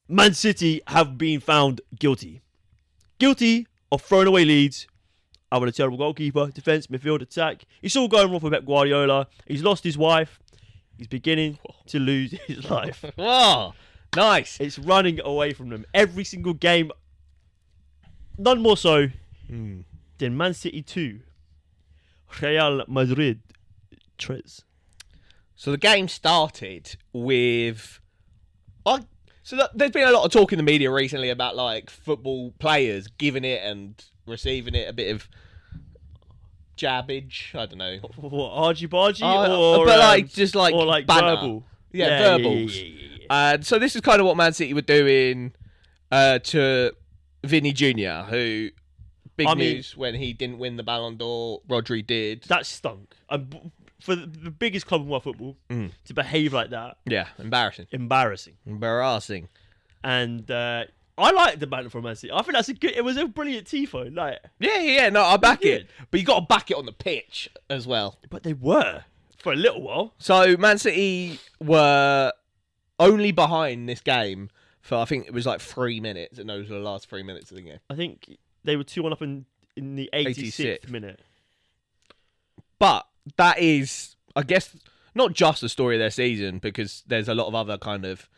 Man City have been found guilty. Guilty of throwing away leads, having a terrible goalkeeper, defence, midfield, attack. It's all going wrong for Pep Guardiola. He's lost his wife. He's beginning to lose his life. Wow, nice. It's running away from them. Every single game, none more so than Man City 2, Real Madrid 3. So the game started with... there's been a lot of talk in the media recently about like football players giving it and receiving it a bit of jabbage. I don't know. What, argy-bargy? Or like banter. verbal? Yeah, verbals. And so this is kind of what Man City were doing to Vinny Jr., who... Big news when he didn't win the Ballon d'Or. Rodri did. That stunk. For the biggest club in world football to behave like that. Yeah, embarrassing. Embarrassing. And I like the banter from Man City. I think it was a brilliant tifo. Like, yeah. No, I back it. But you got to back it on the pitch as well. But they were for a little while. So Man City were only behind this game for, I think it was like 3 minutes. And those were the last 3 minutes of the game. I think they were 2-1 up in the 86th minute. But that is, I guess, not just the story of their season, because there's a lot of other kind of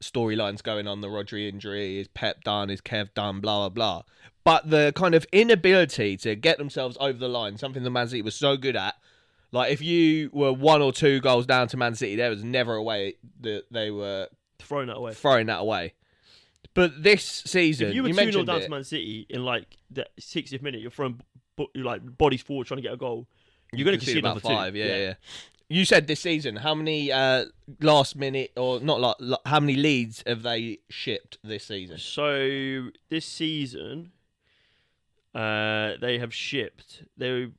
storylines going on. The Rodri injury, is Pep done, is Kev done, blah, blah, blah. But the kind of inability to get themselves over the line, something that Man City was so good at. Like, if you were 1 or 2 goals down to Man City, there was never a way that they were throwing that away. But this season, if you were 2-0 down to Man City in like the 60th minute, you're throwing like bodies forward trying to get a goal. You're going to concede about another 5. two. Yeah. You said this season, how many last minute or not? How many leads have they shipped this season? So this season, they have shipped. They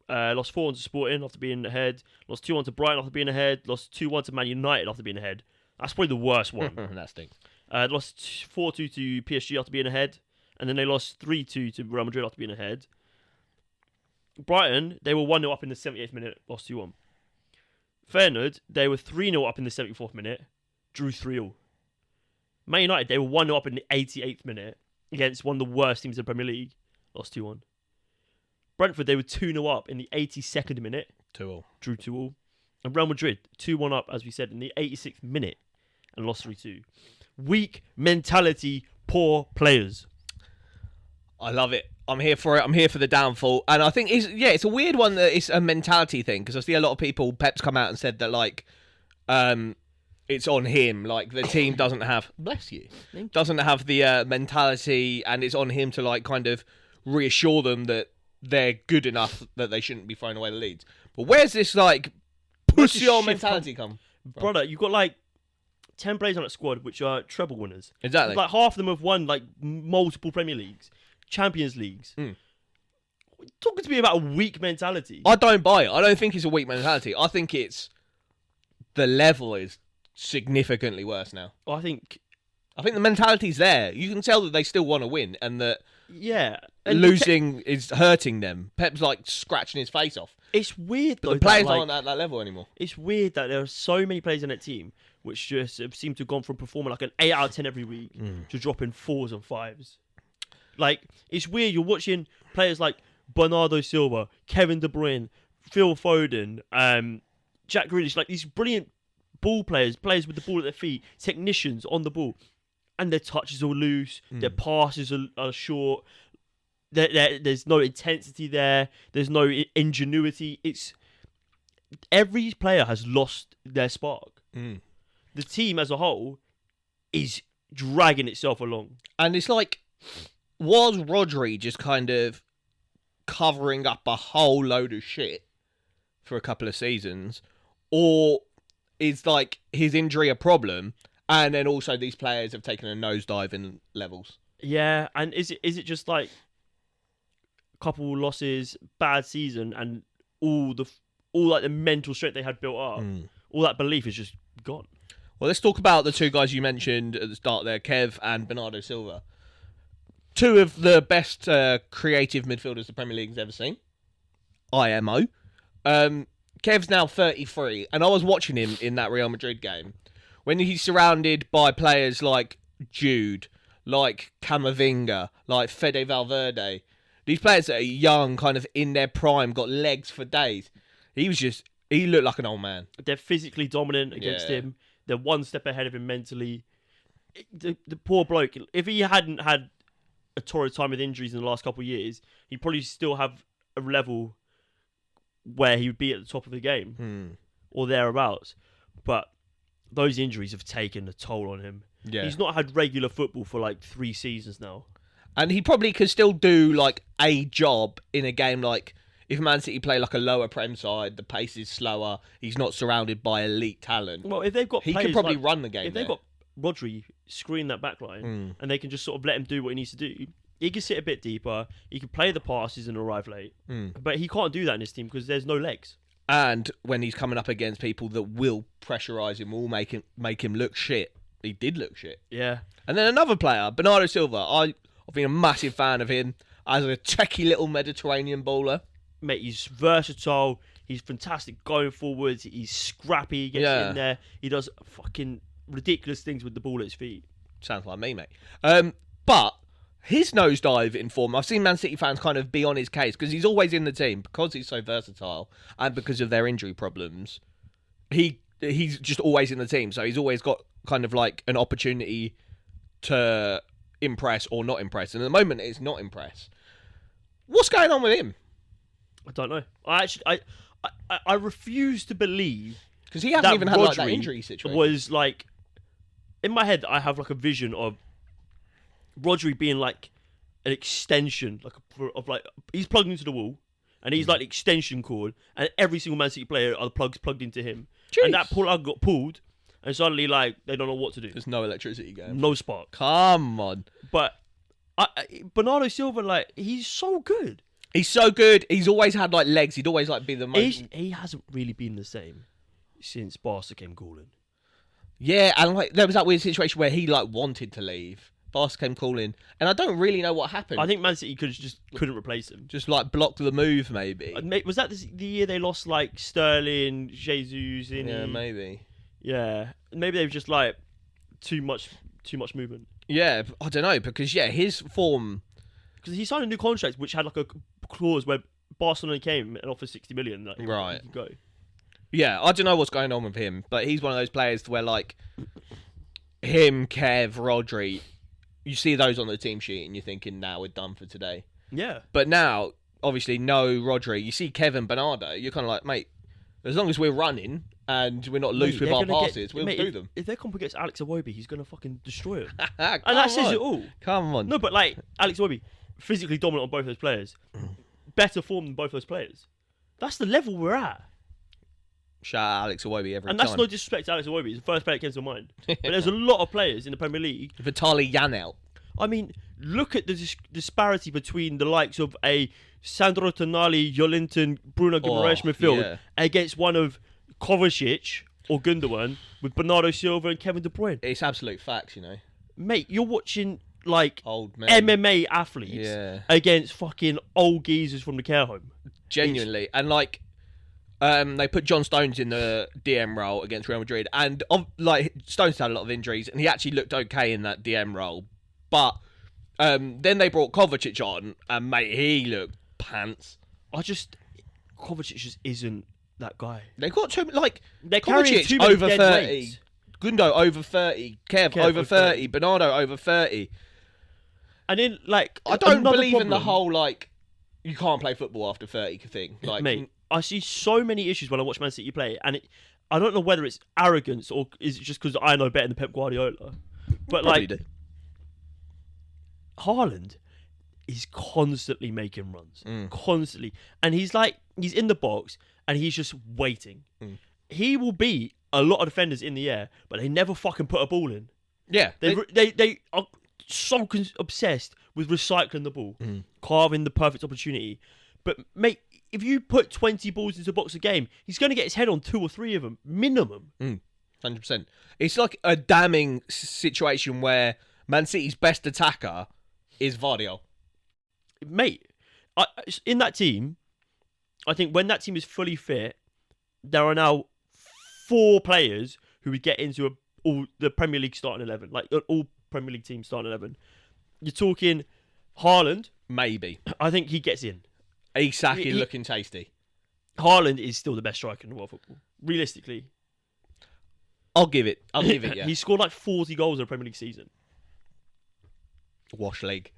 lost 4-1 to Sporting after being ahead. Lost 2-1 to Brighton after being ahead. Lost 2-1 to Man United after being ahead. That's probably the worst one. That stinks. Lost 4-2 to PSG after being ahead, and then they lost 3-2 to Real Madrid after being ahead. Brighton, they were 1-0 up in the 78th minute, lost 2-1. Feyenoord, they were 3-0 up in the 74th minute, drew 3-0. Man United, they were 1-0 up in the 88th minute against one of the worst teams in the Premier League, lost 2-1. Brentford, they were 2-0 up in the 82nd minute, 2-2. drew 2-2. And Real Madrid, 2-1 up, as we said, in the 86th minute and lost 3-2. Weak mentality, poor players. I love it. I'm here for it. I'm here for the downfall. And I think it's a weird one that it's a mentality thing, because I see a lot of people, Pep's come out and said that like it's on him, like the team doesn't have doesn't have the mentality, and it's on him to like kind of reassure them that they're good enough that they shouldn't be throwing away the leads. But where's this like push your mentality come from? Brother, you've got like 10 players on that squad which are treble winners. Exactly. Like half of them have won like multiple Premier Leagues, Champions Leagues. Talking to me about a weak mentality. I don't buy it. I don't think it's a weak mentality. I think it's the level is significantly worse now. I think the mentality's there. You can tell that they still want to win, and that and losing is hurting them. Pep's like scratching his face off. It's weird though. But the players aren't at that level anymore. It's weird that there are so many players in that team which just seem to have gone from performing like an 8 out of 10 every week to dropping 4s and 5s. Like, it's weird. You're watching players like Bernardo Silva, Kevin De Bruyne, Phil Foden, Jack Grealish, like these brilliant ball players with the ball at their feet, technicians on the ball, and their touches are loose, their passes are short, there's no intensity there, there's no ingenuity. It's every player has lost their spark. The team as a whole is dragging itself along. And it's like, was Rodri just kind of covering up a whole load of shit for a couple of seasons? Or is like his injury a problem, and then also these players have taken a nosedive in levels? Yeah, and is it just like a couple losses, bad season, and all like the mental strength they had built up, all that belief is just gone? Well, let's talk about the two guys you mentioned at the start there, Kev and Bernardo Silva. Two of the best creative midfielders the Premier League has ever seen. IMO. Kev's now 33, and I was watching him in that Real Madrid game when he's surrounded by players like Jude, like Camavinga, like Fede Valverde. These players that are young, kind of in their prime, got legs for days. He looked like an old man. They're physically dominant against him. They're one step ahead of him mentally. The poor bloke, if he hadn't had a torrid time with injuries in the last couple of years, he'd probably still have a level where he would be at the top of the game or thereabouts. But those injuries have taken a toll on him. Yeah. He's not had regular football for like 3 seasons now. And he probably could still do like a job in a game like if Man City play like a lower Prem side, the pace is slower, he's not surrounded by elite talent. Well, if they've got he could probably run the game. If they've got Rodri screen that back line and they can just sort of let him do what he needs to do, he can sit a bit deeper, he can play the passes and arrive late. But he can't do that in this team because there's no legs. And when he's coming up against people that will pressurise him, will make him look shit. He did look shit. Yeah. And then another player, Bernardo Silva. I've been a massive fan of him as a techie little Mediterranean baller. Mate, he's versatile. He's fantastic going forwards. He's scrappy. He gets in there. He does fucking ridiculous things with the ball at his feet. Sounds like me, mate. But his nosedive in form, I've seen Man City fans kind of be on his case because he's always in the team because he's so versatile and because of their injury problems. He's just always in the team, so he's always got kind of like an opportunity to impress or not impress. And at the moment, it's not impress. What's going on with him? I don't know. I refuse to believe because he hasn't even had like that injury situation. Was like in my head, I have like a vision of Rodri being like an extension, of he's plugged into the wall, and he's like the extension cord, and every single Man City player are the plugs plugged into him. Jeez. And that plug got pulled, and suddenly like they don't know what to do. There's no electricity going. No spark. Come on. But Bernardo Silva, like he's so good. He's so good. He's always had like legs. He'd always like be the most. He hasn't really been the same since Barca came calling. Yeah, and like there was that weird situation where he like wanted to leave. Barca came calling, and I don't really know what happened. I think Man City couldn't replace him. Just like blocked the move, maybe. Was that the year they lost like Sterling, Jesus? Yeah, maybe. Yeah, maybe they've just like too much movement. Yeah, I don't know because his form. Because he signed a new contract which had like a clause where Barcelona came and offered 60 million. Like, right. He could go. Yeah, I don't know what's going on with him, but he's one of those players where like him, Kev, Rodri, you see those on the team sheet and you're thinking, now we're done for today. Yeah. But now, obviously, no Rodri. You see Kevin Bernardo, you're kind of like, mate, as long as we're running and we're not loose with our passes, we'll do them. If their comp against Alex Iwobi, he's going to fucking destroy him. And that says it all. Come on. No, but like, Alex Iwobi, physically dominant on both those players. Better form than both those players. That's the level we're at. Shout out Alex Iwobi every time. And that's no disrespect to Alex Iwobi. He's the first player that came to mind. But there's a lot of players in the Premier League. Vitaly Janelt. I mean, look at the disparity between the likes of a Sandro Tonali, Jolinton, Bruno Guimaraes midfield against one of Kovacic or Gundogan with Bernardo Silva and Kevin De Bruyne. It's absolute facts, you know. Mate, you're watching like old men. MMA athletes against fucking old geezers from the care home. Genuinely. And like, they put John Stones in the DM role against Real Madrid, and like Stones had a lot of injuries, and he actually looked okay in that DM role. But then they brought Kovacic on, and mate, he looked pants. Kovacic just isn't that guy. They got too like Kovacic over 30, Gundo over 30, Kev over 30, Bernardo over 30. And then like I don't believe in the whole like you can't play football after 30 thing. Like, mate, I see so many issues when I watch Man City play, and I don't know whether it's arrogance or is it just because I know better than Pep Guardiola. But like, Haaland is constantly making runs, constantly, and he's in the box and he's just waiting. He will beat a lot of defenders in the air, but they never fucking put a ball in. Yeah, they are so obsessed with recycling the ball, carving the perfect opportunity. But mate, if you put 20 balls into a box a game, he's going to get his head on 2 or 3 of them minimum. 100%. It's like a damning situation where Man City's best attacker is Vardy. Mate, in that team, I think when that team is fully fit, there are now 4 players who would get into the Premier League starting 11, like all Premier League team starting 11. You're talking Haaland. Maybe. I think he gets in. Isak is looking tasty. Haaland is still the best striker in the world football. Realistically. I'll give it, yeah. He scored like 40 goals in a Premier League season. Wash league.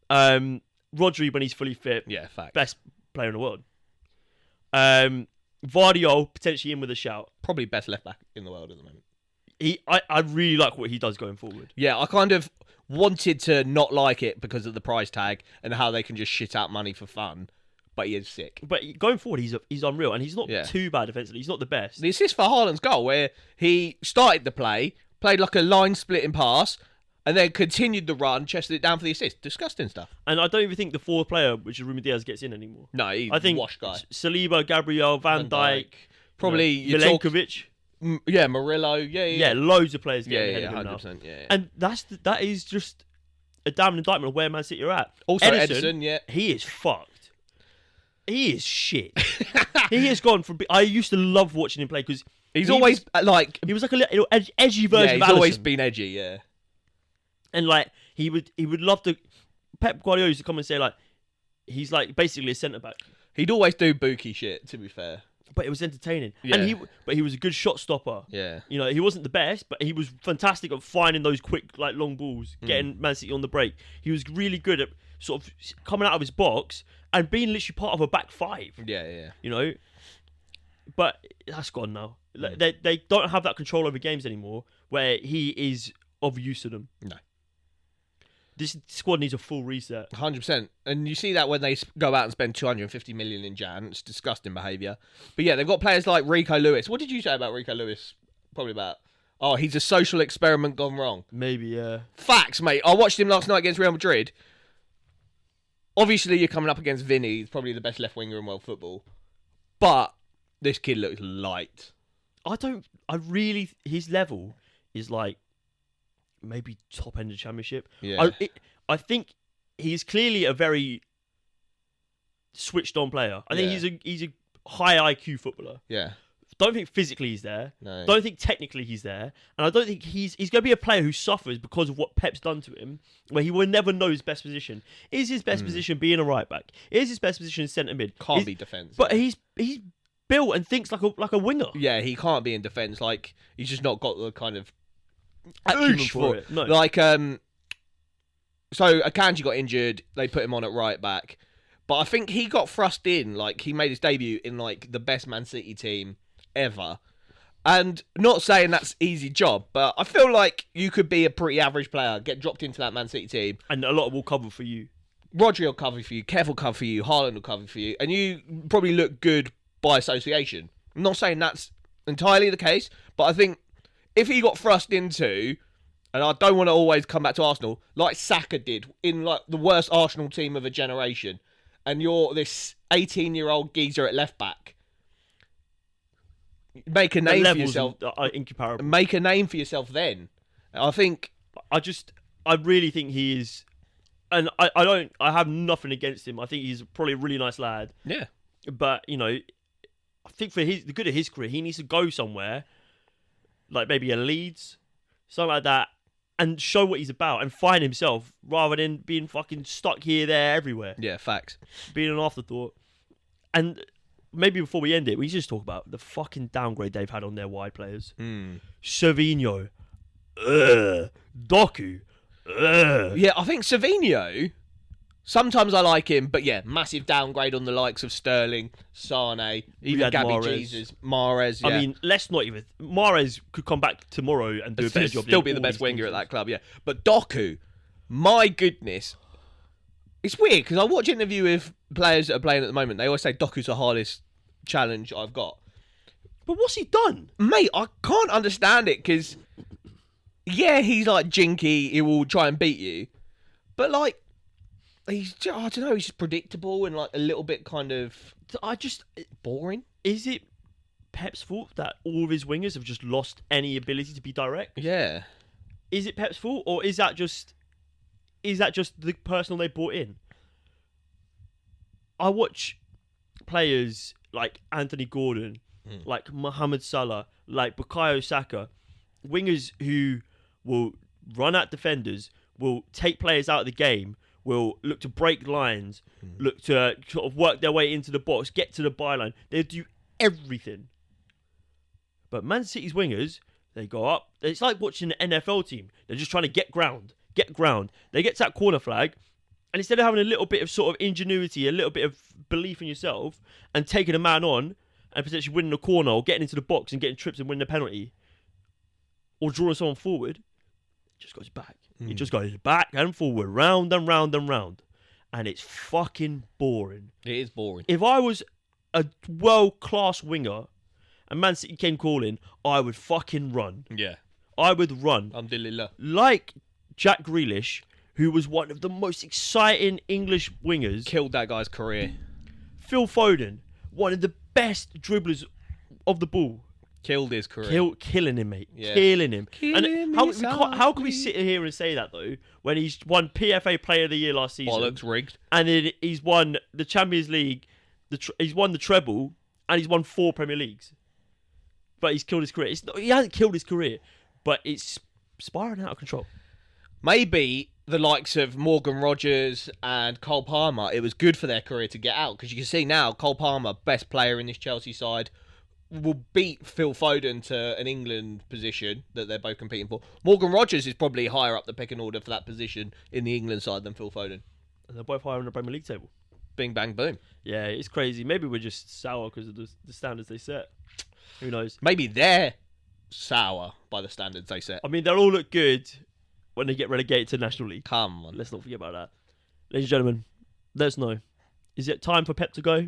Rodri, when he's fully fit, Yeah, fact. best player in the world. Vardiol, potentially in with a shout. Probably best left back in the world at the moment. I really like what he does going forward. Yeah, I kind of wanted to not like it because of the price tag and how they can just shit out money for fun, but he is sick. But going forward, he's unreal, and he's not Yeah. too bad defensively. He's not the best. The assist for Haaland's goal, where he started the play, played like a line-splitting pass, and then continued the run, chested it down for the assist. Disgusting stuff. And I don't even think the fourth player, which is Ruben Diaz, gets in anymore. No, he's I think wash guy. Saliba, Gabriel, Van Dijk, Probably Milenkovic. Yeah, Murillo. Yeah, loads of players getting ahead of him now. 100%. Yeah. And that is just a damn indictment of where Man City are at. Also, Edison, yeah. He is fucked. He is shit. He has gone from... I used to love watching him play because... He was like a little edgy version of he's Alisson. always been edgy, yeah. And like he would love to... Pep Guardiola used to come and say like, he's like basically a centre-back. He'd always do bookie shit, to be fair. But it was entertaining. Yeah. And he was a good shot stopper. Yeah. You know, he wasn't the best, but he was fantastic at finding those quick, like, long balls, getting Man City on the break. He was really good at sort of coming out of his box and being literally part of a back five. Yeah. You know? But that's gone now. They don't have that control over games anymore where he is of use to them. No. This squad needs a full reset. 100%. And you see that when they go out and spend 250 million in Jan. It's disgusting behaviour. But yeah, they've got players like Rico Lewis. What did you say about Rico Lewis? Probably about, he's a social experiment gone wrong. Maybe, yeah. Facts, mate. I watched him last night against Real Madrid. Obviously, you're coming up against Vinny. He's probably the best left winger in world football. But this kid looks light. His level is like, maybe top end of Championship. Yeah. I think he's clearly a very switched on player. I think he's a high IQ footballer. Yeah. Don't think physically he's there. No. Don't think technically he's there. And I don't think he's going to be a player who suffers because of what Pep's done to him, where he will never know his best position. Is his best position being a right back? Is his best position centre mid? Can't be defence. But he's built and thinks like a winger. Yeah, he can't be in defence. Like, he's just not got the kind of Acumen oosh for it. No. Like, so Akanji got injured. They put him on at right back. But I think he got thrust in. Like, he made his debut in, like, the best Man City team ever. And not saying that's easy job, but I feel like you could be a pretty average player, get dropped into that Man City team. And a lot will cover for you. Rodri will cover for you. Kev will cover for you. Haaland will cover for you. And you probably look good by association. I'm not saying that's entirely the case, but I think if he got thrust into, and I don't want to always come back to Arsenal, like Saka did in like the worst Arsenal team of a generation, and you're this 18-year-old geezer at left back, make a name for yourself. Are incomparable. Make a name for yourself. Then I think I really think he is, and I have nothing against him. I think he's probably a really nice lad. Yeah, but you know, I think for the good of his career, he needs to go somewhere. Like maybe a Leeds, something like that, and show what he's about and find himself rather than being fucking stuck here, there, everywhere. Yeah, facts. Being an afterthought. And maybe before we end it, we just talk about the fucking downgrade they've had on their wide players. Savinho. Doku. Yeah, I think Savinho, sometimes I like him, but yeah, massive downgrade on the likes of Sterling, Sane, even Gabby Mahrez. Jesus, Mahrez. Yeah. I mean, let's not even... Mahrez could come back tomorrow and do a better job. Still be the best winger at that club, yeah. But Doku, my goodness. It's weird, because I watch an interview with players that are playing at the moment. They always say Doku's the hardest challenge I've got. But what's he done? Mate, I can't understand it, because... Yeah, he's like jinky, he will try and beat you. But like... I don't know, he's just predictable and like a little bit kind of boring. Is it Pep's fault that all of his wingers have just lost any ability to be direct? Yeah. Is it Pep's fault, or is that just the personnel they brought in? I watch players like Anthony Gordon, like Mohamed Salah, like Bukayo Saka, wingers who will run at defenders, will take players out of the game, will look to break lines, look to sort of work their way into the box, get to the byline. They'll do everything. But Man City's wingers, they go up. It's like watching an NFL team. They're just trying to get ground. They get to that corner flag, and instead of having a little bit of sort of ingenuity, a little bit of belief in yourself, and taking a man on and potentially winning a corner or getting into the box and getting trips and winning a penalty, or drawing someone forward, it just goes back. It just goes back and forward, round and round and round. And it's fucking boring. It is boring. If I was a world-class winger and Man City came calling, I would fucking run. Yeah. I would run. Alhamdulillah. Like Jack Grealish, who was one of the most exciting English wingers. Killed that guy's career. Phil Foden, one of the best dribblers of the ball. Killed his career. Killing him, mate. Yeah. Killing him. Killing How can we sit here and say that, though, when he's won PFA Player of the Year last season? Bollocks, rigged. And then he's won the Champions League, he's won the treble, and he's won 4 Premier Leagues. But he's killed his career. He hasn't killed his career, but it's spiraling out of control. Maybe the likes of Morgan Rogers and Cole Palmer, it was good for their career to get out, because you can see now Cole Palmer, best player in this Chelsea side, will beat Phil Foden to an England position that they're both competing for. Morgan Rogers is probably higher up the pecking order for that position in the England side than Phil Foden. And they're both higher on the Premier League table. Bing, bang, boom. Yeah, it's crazy. Maybe we're just sour because of the standards they set. Who knows? Maybe they're sour by the standards they set. I mean, they'll all look good when they get relegated to National League. Come on. Let's not forget about that. Ladies and gentlemen, let us know. Is it time for Pep to go?